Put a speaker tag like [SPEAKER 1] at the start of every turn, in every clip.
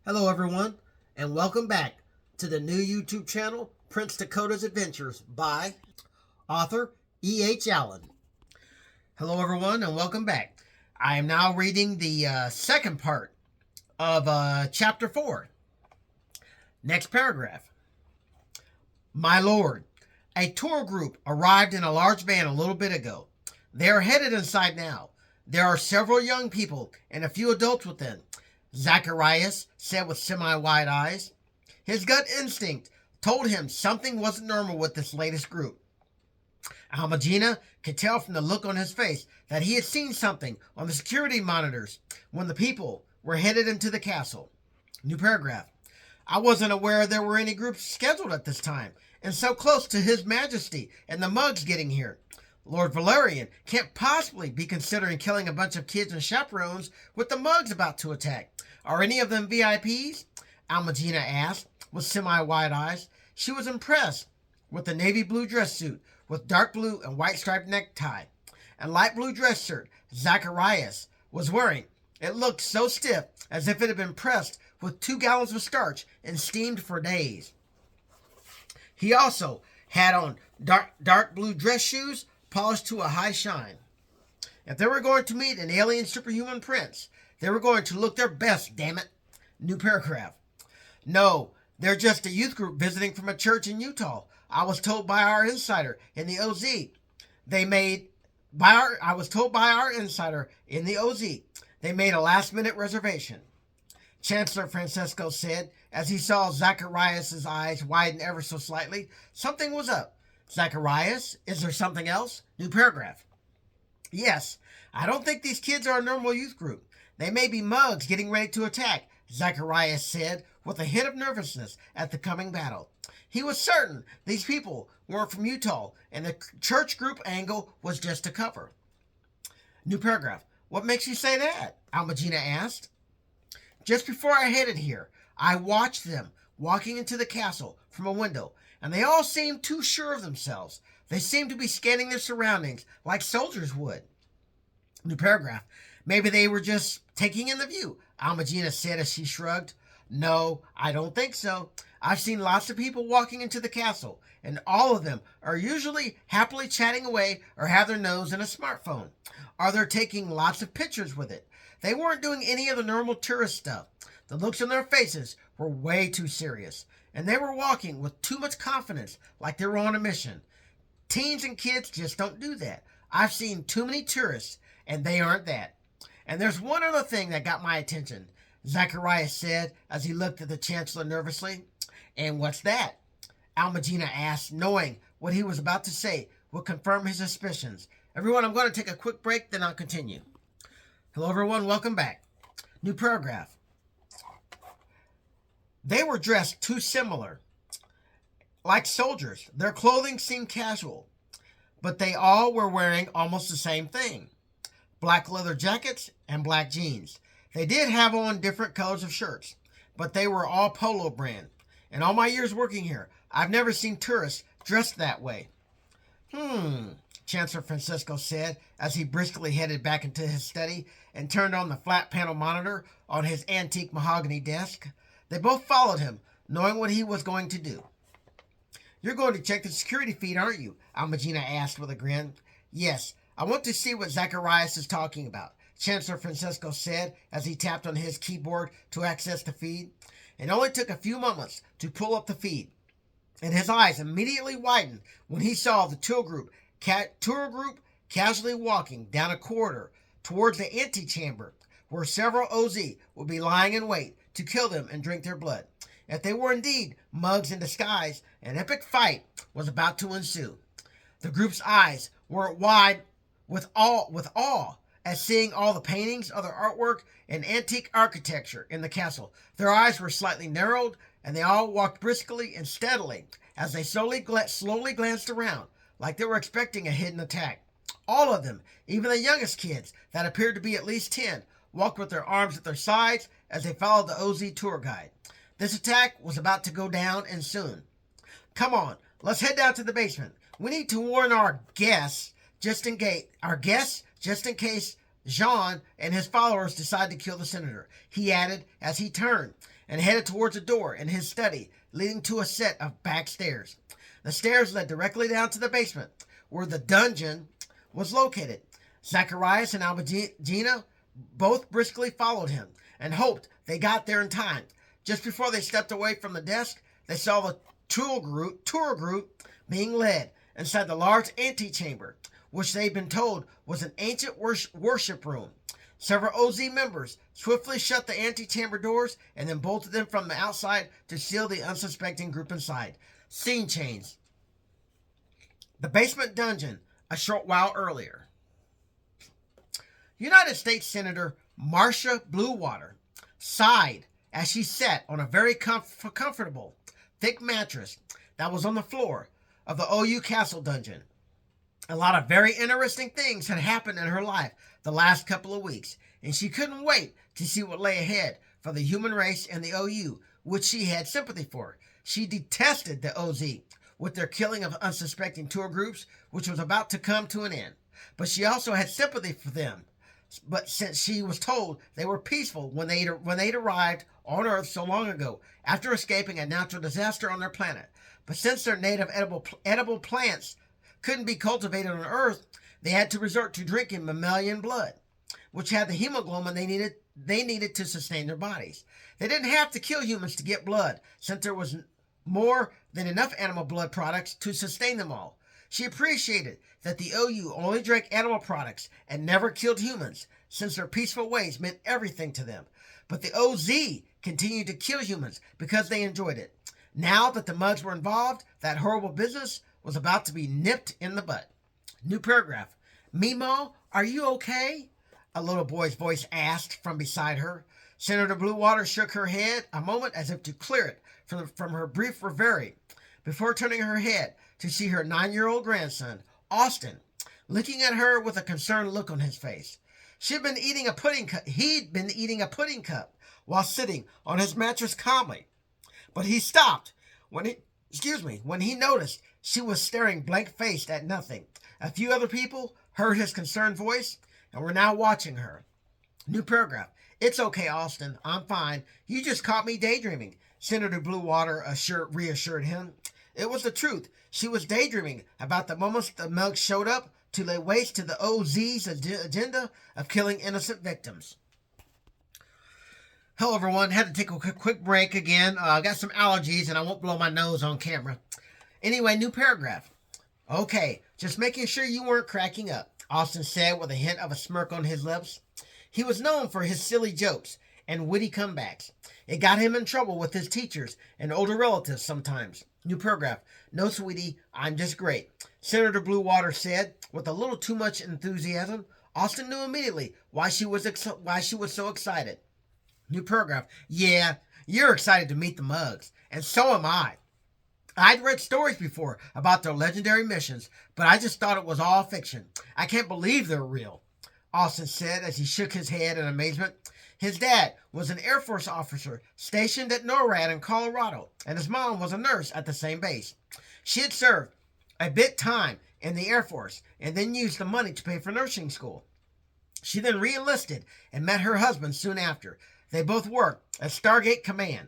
[SPEAKER 1] Hello, everyone, and welcome back to the new YouTube channel, Prince Dakota's Adventures by author E.H. Allen. Hello, everyone, and welcome back. I am now reading the second part of Chapter 4. Next paragraph. My lord, a tour group arrived in a large van a little bit ago. They are headed inside now. There are several young people and a few adults within. Zacharias said with semi-wide eyes. His gut instinct told him something wasn't normal with this latest group. Almagina could tell from the look on his face that he had seen something on the security monitors when the people were headed into the castle. New paragraph. I wasn't aware there were any groups scheduled at this time, and so close to His Majesty and the Mugs getting here. Lord Valerian can't possibly be considering killing a bunch of kids and chaperones with the Mugs about to attack. Are any of them VIPs? Almagina asked, with semi-wide eyes. She was impressed with the navy blue dress suit with dark blue and white striped necktie and light blue dress shirt Zacharias was wearing. It looked so stiff as if it had been pressed with 2 gallons of starch and steamed for days. He also had on dark blue dress shoes polished to a high shine. If they were going to meet an alien superhuman prince, they were going to look their best, damn it. New paragraph. No, they're just a youth group visiting from a church in Utah. I was told by our insider in the OZ. I was told by our insider in the OZ. They made a last-minute reservation. Chancellor Francesco said, as he saw Zacharias' eyes widen ever so slightly. Something was up. Zacharias, is there something else? New paragraph. Yes, I don't think these kids are a normal youth group. They may be Mugs getting ready to attack, Zacharias said with a hint of nervousness at the coming battle. He was certain these people weren't from Utah, and the church group angle was just a cover. New paragraph. What makes you say that? Almagina asked. Just before I headed here, I watched them walking into the castle from a window, and they all seemed too sure of themselves. They seemed to be scanning their surroundings like soldiers would. New paragraph. Maybe they were just taking in the view, Almagina said as she shrugged. No, I don't think so. I've seen lots of people walking into the castle, and all of them are usually happily chatting away or have their nose in a smartphone. Or they're taking lots of pictures with it. They weren't doing any of the normal tourist stuff. The looks on their faces were way too serious, and they were walking with too much confidence, like they were on a mission. Teens and kids just don't do that. I've seen too many tourists, and they aren't that. And there's one other thing that got my attention, Zacharias said as he looked at the Chancellor nervously. And what's that? Almagina asked, knowing what he was about to say would confirm his suspicions. Everyone, I'm going to take a quick break, then I'll continue. Hello, everyone. Welcome back. New paragraph. They were dressed too similar, like soldiers. Their clothing seemed casual, but they all were wearing almost the same thing. Black leather jackets and black jeans. They did have on different colors of shirts, but they were all Polo brand. In all my years working here, I've never seen tourists dressed that way. Chancellor Francisco said as he briskly headed back into his study and turned on the flat panel monitor on his antique mahogany desk. They both followed him, knowing what he was going to do. You're going to check the security feed, aren't you? Almagina asked with a grin. Yes, I want to see what Zacharias is talking about, Chancellor Francesco said as he tapped on his keyboard to access the feed. It only took a few moments to pull up the feed, and his eyes immediately widened when he saw the tour group casually walking down a corridor towards the antechamber, where several OZ would be lying in wait to kill them and drink their blood. If they were indeed Mugs in disguise, an epic fight was about to ensue. The group's eyes were wide with awe at seeing all the paintings, other artwork, and antique architecture in the castle. Their eyes were slightly narrowed, and they all walked briskly and steadily as they slowly glanced around, like they were expecting a hidden attack. All of them, even the youngest kids, that appeared to be at least 10, walked with their arms at their sides as they followed the OZ tour guide. This attack was about to go down, and soon. Come on, let's head down to the basement. We need to warn our guests just in case Jean and his followers decide to kill the senator, he added as he turned and headed towards a door in his study, leading to a set of back stairs. The stairs led directly down to the basement, where the dungeon was located. Zacharias and Albagina both briskly followed him and hoped they got there in time. Just before they stepped away from the desk, they saw the tour group being led inside the large antechamber, which they'd been told was an ancient worship room. Several OZ members swiftly shut the antechamber doors and then bolted them from the outside to seal the unsuspecting group inside. Scene change. The basement dungeon a short while earlier. United States Senator Marcia Bluewater sighed as she sat on a very comfortable, thick mattress that was on the floor of the OU Castle dungeon. A lot of very interesting things had happened in her life the last couple of weeks, and she couldn't wait to see what lay ahead for the human race and the OU, which she had sympathy for. She detested the OZ with their killing of unsuspecting tour groups, which was about to come to an end. But she also had sympathy for them. But since she was told they were peaceful when they'd arrived on Earth so long ago, after escaping a natural disaster on their planet. But since their native edible plants couldn't be cultivated on Earth, they had to resort to drinking mammalian blood, which had the hemoglobin they needed to sustain their bodies. They didn't have to kill humans to get blood, since there was more than enough animal blood products to sustain them all. She appreciated that the OU only drank animal products and never killed humans, since their peaceful ways meant everything to them. But the OZ continued to kill humans because they enjoyed it. Now that the mugs were involved, that horrible business was about to be nipped in the butt. New paragraph. Mimo, are you okay? A little boy's voice asked from beside her. Senator Bluewater shook her head a moment as if to clear it from her brief reverie, before turning her head to see her 9-year-old grandson, Austin, looking at her with a concerned look on his face. He'd been eating a pudding cup while sitting on his mattress calmly. But he stopped when he noticed she was staring blank-faced at nothing. A few other people heard his concerned voice and were now watching her. New paragraph. It's okay, Austin. I'm fine. You just caught me daydreaming, Senator Bluewater reassured him. It was the truth. She was daydreaming about the moments the mugs showed up to lay waste to the OZ's agenda of killing innocent victims. Hello, everyone. Had to take a quick break again. I got some allergies, and I won't blow my nose on camera. Anyway, new paragraph. Okay, just making sure you weren't cracking up, Austin said with a hint of a smirk on his lips. He was known for his silly jokes and witty comebacks. It got him in trouble with his teachers and older relatives sometimes. New paragraph. No, sweetie, I'm just great, Senator Bluewater said with a little too much enthusiasm. Austin knew immediately why she was so excited. New paragraph. Yeah, you're excited to meet the mugs, and so am I. I'd read stories before about their legendary missions, but I just thought it was all fiction. I can't believe they're real, Austin said as he shook his head in amazement. His dad was an Air Force officer stationed at NORAD in Colorado, and his mom was a nurse at the same base. She had served a bit time in the Air Force and then used the money to pay for nursing school. She then re-enlisted and met her husband soon after. They both worked at Stargate Command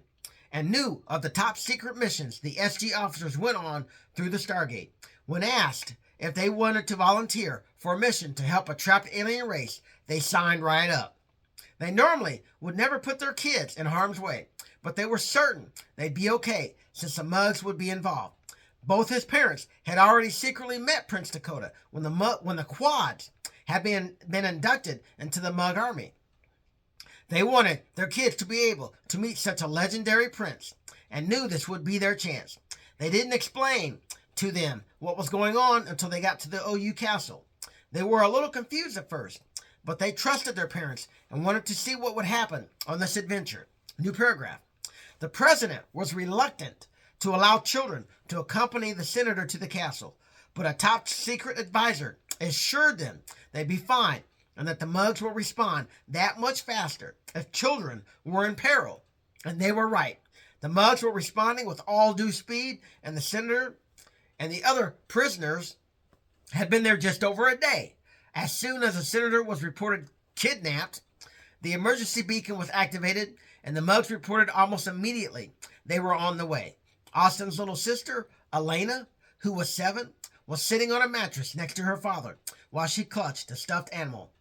[SPEAKER 1] and knew of the top secret missions the SG officers went on through the Stargate. When asked if they wanted to volunteer for a mission to help a trapped alien race, they signed right up. They normally would never put their kids in harm's way, but they were certain they'd be okay since the mugs would be involved. Both his parents had already secretly met Prince Dakota when the quads had been inducted into the Mug Army. They wanted their kids to be able to meet such a legendary prince and knew this would be their chance. They didn't explain to them what was going on until they got to the OU castle. They were a little confused at first, but they trusted their parents and wanted to see what would happen on this adventure. New paragraph. The president was reluctant to allow children to accompany the senator to the castle, but a top secret advisor assured them they'd be fine and that the mugs will respond that much faster if children were in peril. And they were right. The mugs were responding with all due speed, and the senator and the other prisoners had been there just over a day. As soon as the senator was reported kidnapped, the emergency beacon was activated, and the Mugs reported almost immediately they were on the way. Austin's little sister, Elena, who was 7, was sitting on a mattress next to her father while she clutched a stuffed animal.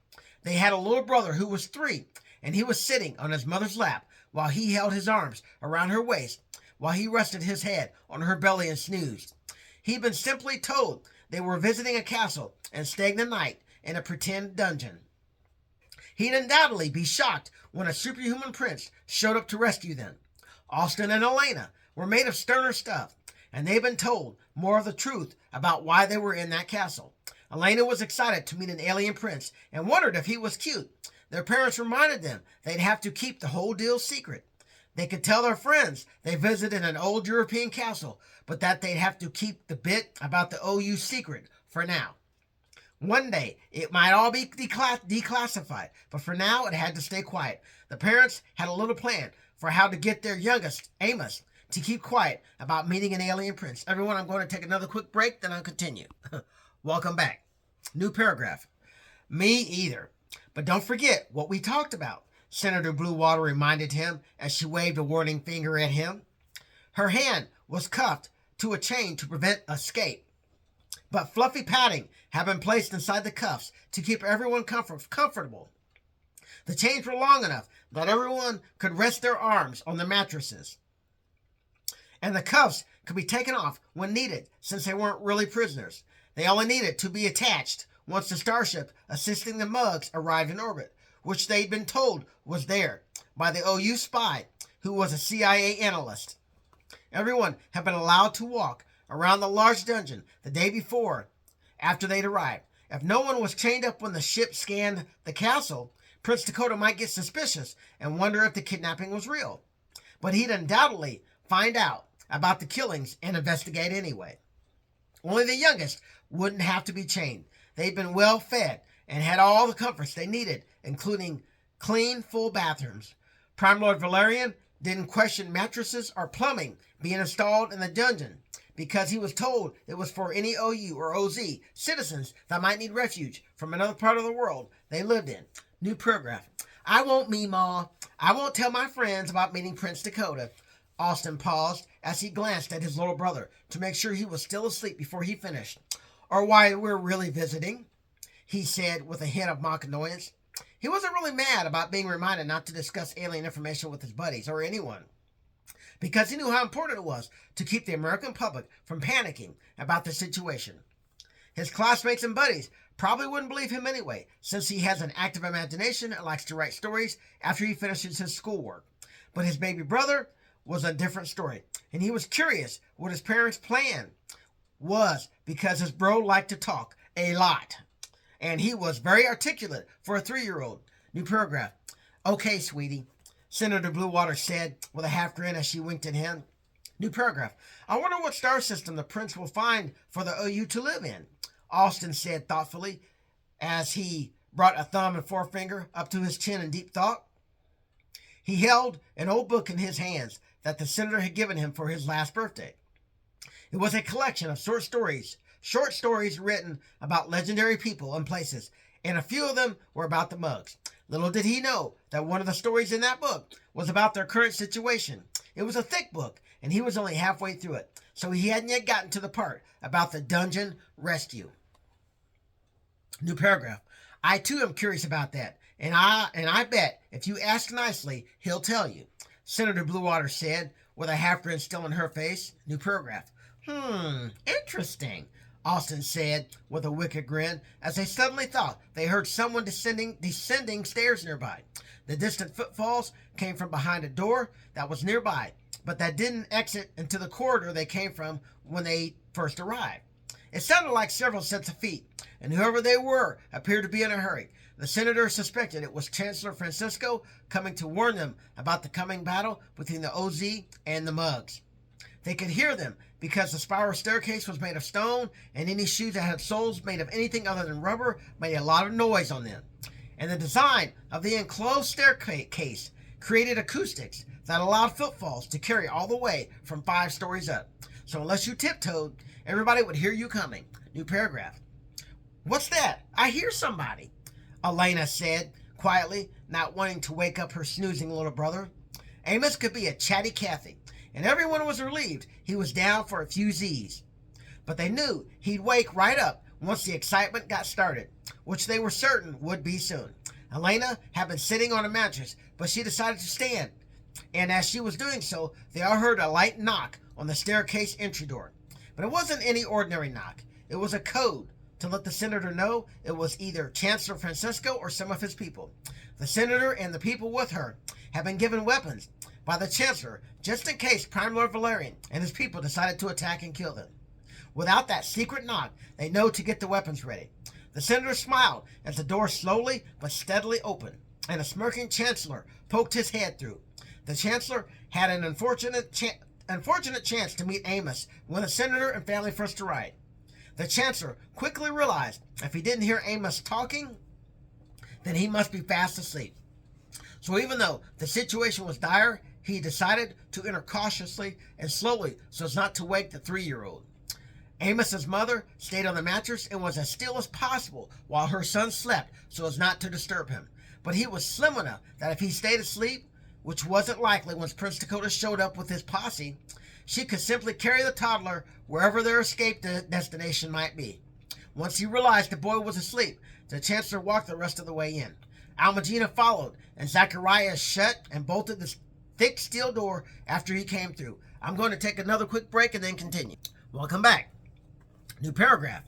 [SPEAKER 1] They had a little brother who was 3, and he was sitting on his mother's lap while he held his arms around her waist while he rested his head on her belly and snoozed. He'd been simply told they were visiting a castle and staying the night in a pretend dungeon. He'd undoubtedly be shocked when a superhuman prince showed up to rescue them. Austin and Elena were made of sterner stuff, and they'd been told more of the truth about why they were in that castle. Elena was excited to meet an alien prince and wondered if he was cute. Their parents reminded them they'd have to keep the whole deal secret. They could tell their friends they visited an old European castle, but that they'd have to keep the bit about the OU secret for now. One day, it might all be declassified, but for now, it had to stay quiet. The parents had a little plan for how to get their youngest, Amos, to keep quiet about meeting an alien prince. Everyone, I'm going to take another quick break, then I'll continue. Welcome back. New paragraph. Me either. But don't forget what we talked about, Senator Bluewater reminded him as she waved a warning finger at him. Her hand was cuffed to a chain to prevent escape, but fluffy padding had been placed inside the cuffs to keep everyone comfortable. The chains were long enough that everyone could rest their arms on the mattresses, and the cuffs could be taken off when needed since they weren't really prisoners. They only needed to be attached once the starship assisting the Mugs arrived in orbit, which they'd been told was there by the OU spy who was a CIA analyst. Everyone had been allowed to walk around the large dungeon the day before after they'd arrived. If no one was chained up when the ship scanned the castle, Prince Dakota might get suspicious and wonder if the kidnapping was real. But he'd undoubtedly find out about the killings and investigate anyway. Only the youngest wouldn't have to be chained. They'd been well fed and had all the comforts they needed, including clean, full bathrooms. Prime Lord Valerian didn't question mattresses or plumbing being installed in the dungeon because he was told it was for any OU or OZ citizens that might need refuge from another part of the world they lived in. New paragraph. I won't, Meemaw. I won't tell my friends about meeting Prince Dakota. Austin paused as he glanced at his little brother to make sure he was still asleep before he finished. Or why we're really visiting, he said with a hint of mock annoyance. He wasn't really mad about being reminded not to discuss alien information with his buddies or anyone, because he knew how important it was to keep the American public from panicking about the situation. His classmates and buddies probably wouldn't believe him anyway, since he has an active imagination and likes to write stories after he finishes his schoolwork. But his baby brother was a different story, and he was curious what his parents' plan was because his bro liked to talk a lot, and he was very articulate for a 3-year-old. New paragraph. Okay, sweetie, Senator Bluewater said with a half grin as she winked at him. New paragraph. I wonder what star system the prince will find for the OU to live in, Austin said thoughtfully as he brought a thumb and forefinger up to his chin in deep thought. He held an old book in his hands that the senator had given him for his last birthday. It was a collection of short stories written about legendary people and places, and a few of them were about the Mugs. Little did he know that one of the stories in that book was about their current situation. It was a thick book, and he was only halfway through it, so he hadn't yet gotten to the part about the dungeon rescue. New paragraph. I too am curious about that, and I bet if you ask nicely, he'll tell you, Senator Bluewater said with a half grin still in her face. New paragraph. Interesting, Austin said with a wicked grin as they suddenly thought they heard someone descending stairs nearby. The distant footfalls came from behind a door that was nearby, but that didn't exit into the corridor they came from when they first arrived. It sounded like several sets of feet, and whoever they were appeared to be in a hurry. The senator suspected it was Chancellor Francisco coming to warn them about the coming battle between the OZ and the Mugs. They could hear them because the spiral staircase was made of stone, and any shoes that had soles made of anything other than rubber made a lot of noise on them. And the design of the enclosed staircase created acoustics that allowed footfalls to carry all the way from 5 stories up. So unless you tiptoed, everybody would hear you coming. New paragraph. What's that? I hear somebody, Elena said quietly, not wanting to wake up her snoozing little brother. Amos could be a chatty Cathy, and everyone was relieved he was down for a few Z's. But they knew he'd wake right up once the excitement got started, which they were certain would be soon. Elena had been sitting on a mattress, but she decided to stand, and as she was doing so, they all heard a light knock on the staircase entry door. But it wasn't any ordinary knock. It was a code to let the senator know it was either Chancellor Francisco or some of his people. The senator and the people with her had been given weapons by the Chancellor just in case Prime Lord Valerian and his people decided to attack and kill them. Without that secret knock, they know to get the weapons ready. The senator smiled as the door slowly but steadily opened, and a smirking Chancellor poked his head through. The Chancellor had an unfortunate chance to meet Amos when the senator and family first arrived. The Chancellor quickly realized if he didn't hear Amos talking, then he must be fast asleep. So even though the situation was dire, he decided to enter cautiously and slowly so as not to wake the 3-year-old. Amos's mother stayed on the mattress and was as still as possible while her son slept so as not to disturb him. But he was slim enough that if he stayed asleep, which wasn't likely once Prince Dakota showed up with his posse, she could simply carry the toddler wherever their escape destination might be. Once he realized the boy was asleep, the Chancellor walked the rest of the way in. Almagina followed, and Zacharias shut and bolted the thick steel door after he came through. I'm going to take another quick break and then continue. Welcome back. New paragraph.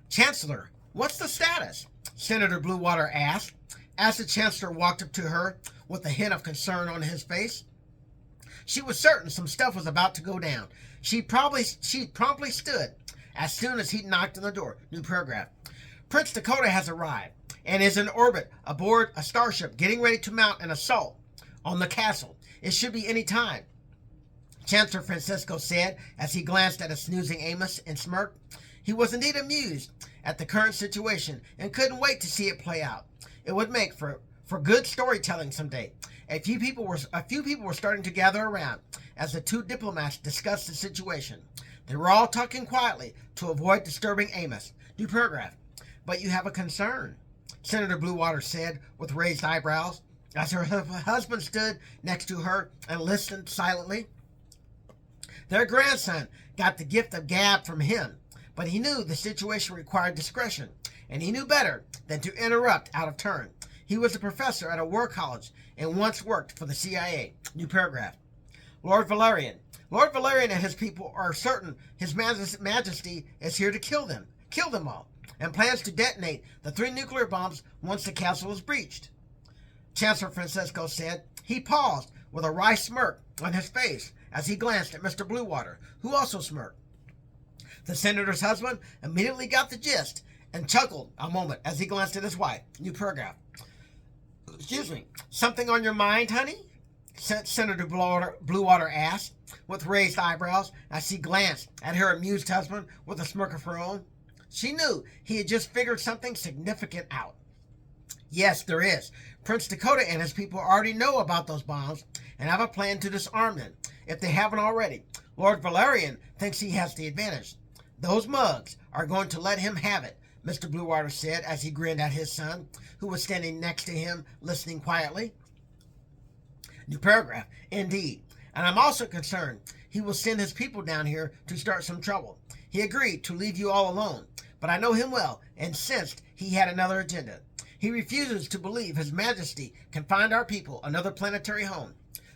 [SPEAKER 1] Chancellor, what's the status? Senator Bluewater asked, as the Chancellor walked up to her with a hint of concern on his face. She was certain some stuff was about to go down. She promptly stood as soon as he knocked on the door. New paragraph. Prince Dakota has arrived and is in orbit aboard a starship getting ready to mount an assault on the castle. It should be any time, Chancellor Francisco said as he glanced at a snoozing Amos and smirked. He was indeed amused at the current situation and couldn't wait to see it play out. It would make for good storytelling someday. A few people were starting to gather around as the two diplomats discussed the situation. They were all talking quietly to avoid disturbing Amos. New paragraph. But you have a concern, Senator Bluewater said with raised eyebrows as her husband stood next to her and listened silently. Their grandson got the gift of gab from him, but he knew the situation required discretion, and he knew better than to interrupt out of turn. He was a professor at a war college and once worked for the CIA. New paragraph. Lord Valerian and his people are certain His Majesty is here to kill them all, and plans to detonate the 3 nuclear bombs once the castle is breached. Chancellor Francisco said. He paused with a wry smirk on his face as he glanced at Mr. Bluewater, who also smirked. The senator's husband immediately got the gist and chuckled a moment as he glanced at his wife. New paragraph. Excuse me. Something on your mind, honey? Senator Bluewater asked with raised eyebrows as she glanced at her amused husband with a smirk of her own. She knew he had just figured something significant out. Yes, there is. Prince Dakota and his people already know about those bombs and have a plan to disarm them, if they haven't already. Lord Valerian thinks he has the advantage. Those mugs are going to let him have it, Mr. Bluewater said as he grinned at his son, who was standing next to him, listening quietly. New paragraph. Indeed. And I'm also concerned he will send his people down here to start some trouble. He agreed to leave you all alone, but I know him well and sensed he had another agenda. He refuses to believe His Majesty can find our people another planetary home,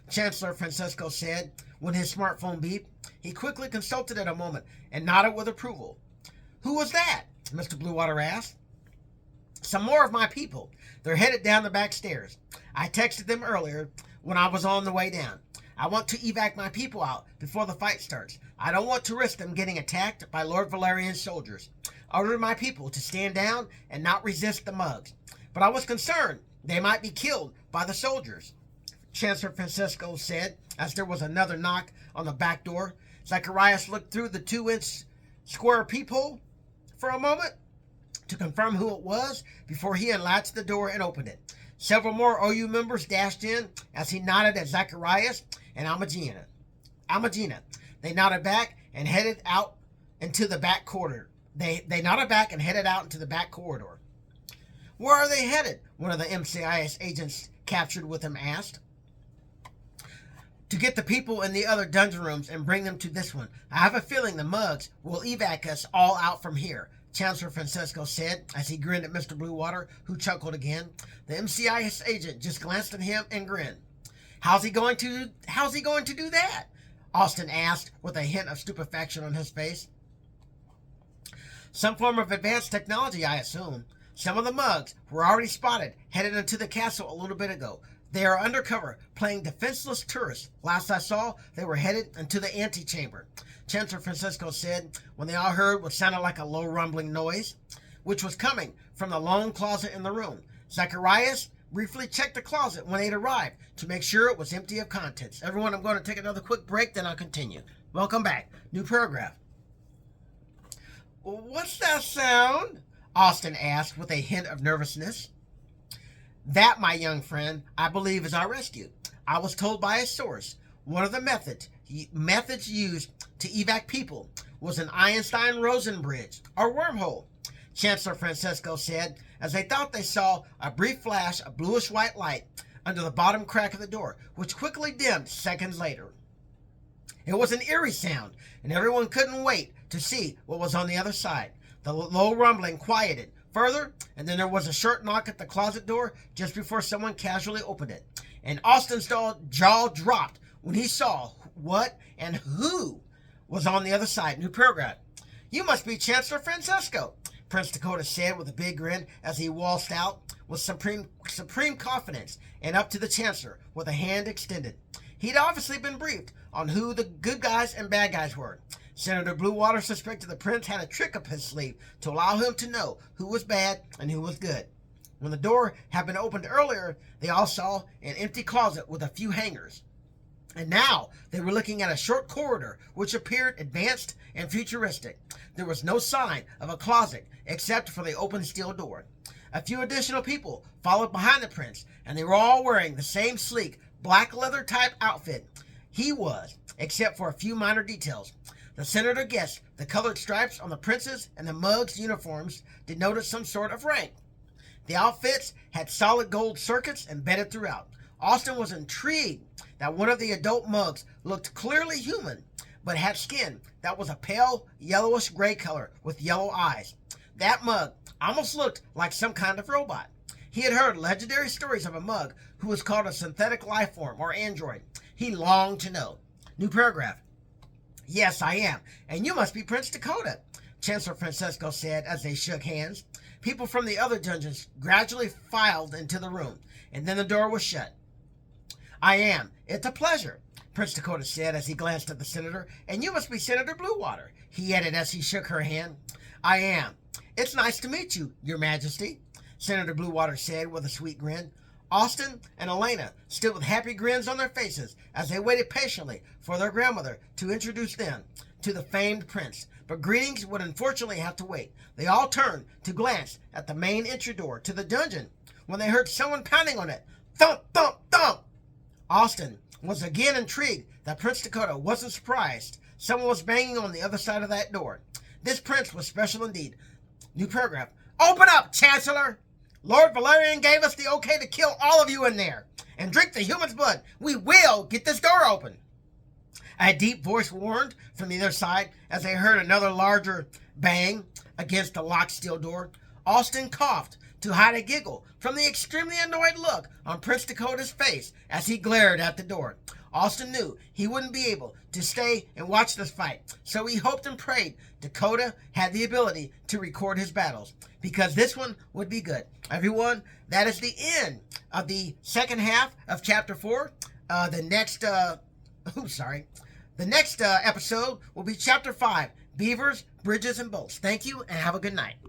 [SPEAKER 1] Chancellor Francisco said when his smartphone beeped. He quickly consulted it a moment and nodded with approval. Who was that? Mr. Bluewater asked. Some more of my people. They're headed down the back stairs. I texted them earlier when I was on the way down. I want to evac my people out before the fight starts. I don't want to risk them getting attacked by Lord Valerian's soldiers. I ordered my people to stand down and not resist the mugs. But I was concerned they might be killed by the soldiers, Chancellor Francisco said as there was another knock on the back door. Zacharias looked through the 2-inch square peephole for a moment to confirm who it was before he unlatched the door and opened it. Several more OU members dashed in as he nodded at Zacharias and Almagina. They nodded back and headed out into the back corridor. They nodded back and headed out into the back corridor. Where are they headed? One of the MCIS agents captured with him asked. to get the people in the other dungeon rooms and bring them to this one. I have a feeling the mugs will evac us all out from here, Chancellor Francisco said as he grinned at Mr. Bluewater, who chuckled again. The MCIS agent just glanced at him and grinned. How's he going to do that? Austin asked with a hint of stupefaction on his face. Some form of advanced technology, I assume. Some of the mugs were already spotted headed into the castle a little bit ago. They are undercover, playing defenseless tourists. Last I saw, they were headed into the antechamber, Chancellor Francisco said when they all heard what sounded like a low rumbling noise, which was coming from the lone closet in the room. Zacharias briefly checked the closet when they'd arrived to make sure it was empty of contents. Everyone, I'm going to take another quick break, then I'll continue. Welcome back. New paragraph. What's that sound? Austin asked with a hint of nervousness. That, my young friend, I believe is our rescue. I was told by a source one of the methods used to evac people was an Einstein-Rosen bridge, or wormhole, Chancellor Francisco said as they thought they saw a brief flash of bluish-white light under the bottom crack of the door, which quickly dimmed seconds later. It was an eerie sound, and everyone couldn't wait to see what was on the other side. The low rumbling quieted further, and then there was a short knock at the closet door just before someone casually opened it. And Austin's jaw dropped when he saw what and who was on the other side. New paragraph. You must be Chancellor Francisco, Prince Dakota said with a big grin as he waltzed out with supreme confidence and up to the Chancellor with a hand extended. He'd obviously been briefed on who the good guys and bad guys were. Senator Bluewater suspected the prince had a trick up his sleeve to allow him to know who was bad and who was good. When the door had been opened earlier, they all saw an empty closet with a few hangers. And now they were looking at a short corridor which appeared advanced and futuristic. There was no sign of a closet except for the open steel door. A few additional people followed behind the prince, and they were all wearing the same sleek black leather type outfit he was, except for a few minor details. The senator guessed the colored stripes on the prince's and the mugs' uniforms denoted some sort of rank. The outfits had solid gold circuits embedded throughout. Austin was intrigued that one of the adult mugs looked clearly human, but had skin that was a pale yellowish gray color with yellow eyes. That mug almost looked like some kind of robot. He had heard legendary stories of a mug who was called a synthetic life form or android. He longed to know. New paragraph. Yes, I am, and you must be Prince Dakota, Chancellor Francisco said as they shook hands. People from the other dungeons gradually filed into the room, and then the door was shut. I am. It's a pleasure, Prince Dakota said as he glanced at the senator. And you must be Senator Bluewater, he added as he shook her hand. I am. It's nice to meet you, Your Majesty, Senator Bluewater said with a sweet grin. Austin and Elena stood with happy grins on their faces as they waited patiently for their grandmother to introduce them to the famed prince. But greetings would unfortunately have to wait. They all turned to glance at the main entry door to the dungeon when they heard someone pounding on it. Thump, thump, thump! Austin was again intrigued that Prince Dakota wasn't surprised someone was banging on the other side of that door. This prince was special indeed. New paragraph. Open up, Chancellor! Lord Valerian gave us the okay to kill all of you in there and drink the human's blood. We will get this door open. A deep voice warned from the other side as they heard another larger bang against the locked steel door. Austin coughed to hide a giggle from the extremely annoyed look on Prince Dakota's face as he glared at the door. Austin knew he wouldn't be able to stay and watch this fight, so he hoped and prayed Dakota had the ability to record his battles, because this one would be good. Everyone, that is the end of the second half of Chapter 4. The next episode will be Chapter 5, Beavers, Bridges, and Boats. Thank you, and have a good night.